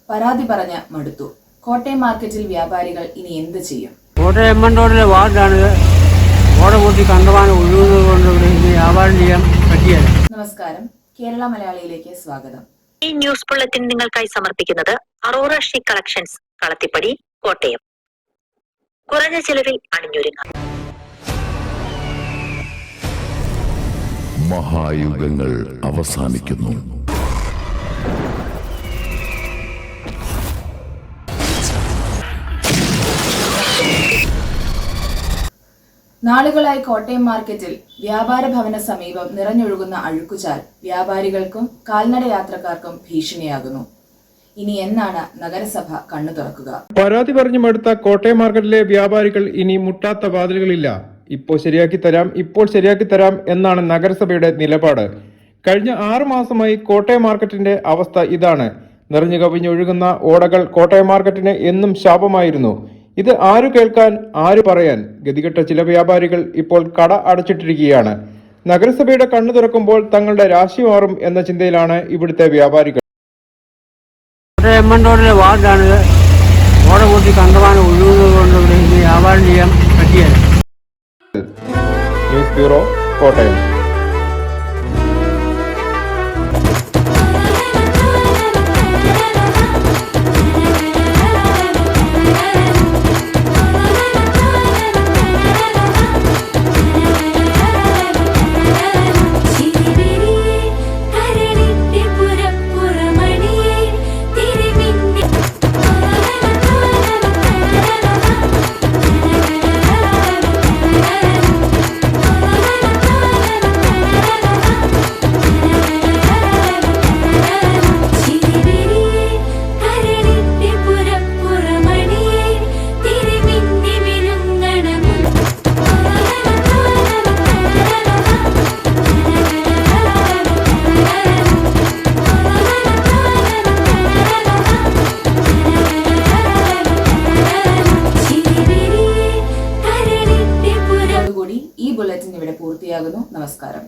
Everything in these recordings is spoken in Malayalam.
പരാതി പറഞ്ഞ മടുത്തു. കോട്ടയം മാർക്കറ്റിൽ വ്യാപാരികൾ ഇനി എന്ത് ചെയ്യും? കോട്ടയം റോഡിലെ വാർഡാണ്. ഓട കൂട്ടി കണ്ടമാനം ഒഴുകുന്നത് കൊണ്ട് ഇവിടെ വ്യാപാരം ചെയ്യാൻ പറ്റിയല്ല. നമസ്കാരം, കേരള മലയാളിയിലേക്ക് സ്വാഗതം. ഈ ന്യൂസ് ബുള്ളറ്റിൻ നിങ്ങൾക്കായി സമർപ്പിക്കുന്നത് അറോറ ഷീ കളക്ഷൻസ്, കളത്തിപ്പടി, കോട്ടയം. കുറഞ്ഞ ചെലവിൽ അണിഞ്ഞൊരുങ്ങാം. മഹായുഗങ്ങൾ അവസാനിക്കുന്നു. നാളുകളായി കോട്ടയം മാർക്കറ്റിൽ വ്യാപാര ഭവന സമീപം നിറഞ്ഞൊഴുകുന്ന അഴുക്കുചാൽ വ്യാപാരികൾക്കും കാൽനട യാത്രക്കാർക്കും ഭീഷണിയാകുന്നു. ഇനി എന്നാണ് നഗരസഭ കണ്ണു തുറക്കുക? പരാതി പറഞ്ഞു മടുത്ത കോട്ടയം മാർക്കറ്റിലെ വ്യാപാരികൾ ഇനി മുട്ടാത്ത വാതിലുകളില്ല. ഇപ്പോൾ ശരിയാക്കി തരാം എന്നാണ് നഗരസഭയുടെ നിലപാട്. കഴിഞ്ഞ 6 മാസമായി കോട്ടയം മാർക്കറ്റിന്റെ അവസ്ഥ ഇതാണ്. നിറഞ്ഞു കവിഞ്ഞൊഴുകുന്ന ഓടകൾ കോട്ടയം മാർക്കറ്റിന് എന്നും ശാപമായിരുന്നു. ഇത് ആരു കേൾക്കാൻ, ആര് പറയാൻ? ഗതികെട്ട ചില വ്യാപാരികൾ ഇപ്പോൾ കട അടച്ചിട്ടിരിക്കുകയാണ്. നഗരസഭയുടെ കണ്ണു തുറക്കുമ്പോൾ തങ്ങളുടെ രാശി മാറും എന്ന ചിന്തയിലാണ് ഇവിടുത്തെ വ്യാപാരികൾ. കോട്ടയം റോഡിലെ വാർഡാണ്. ഓട കൂട്ടി കണ്ടമാനം ഒഴുകുന്നത് കൊണ്ട് ഇവിടെ വ്യാപാരം ചെയ്യാൻ പറ്റിയല്ല. News bureau, Kottayam. ഈ ബുള്ളറ്റിൻ ഇവിടെ പൂർത്തിയാകുന്നു. നമസ്കാരം.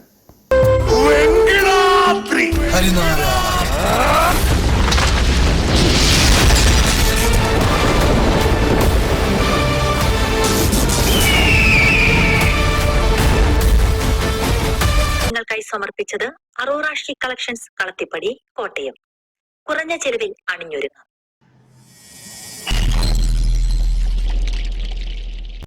നിങ്ങൾക്കായി സമർപ്പിച്ചത് അറോറ ഷീ കളക്ഷൻസ്, കളത്തിപ്പടി, കോട്ടയം. കുറഞ്ഞ ചെലവിൽ അണിഞ്ഞൊരുങ്ങാം.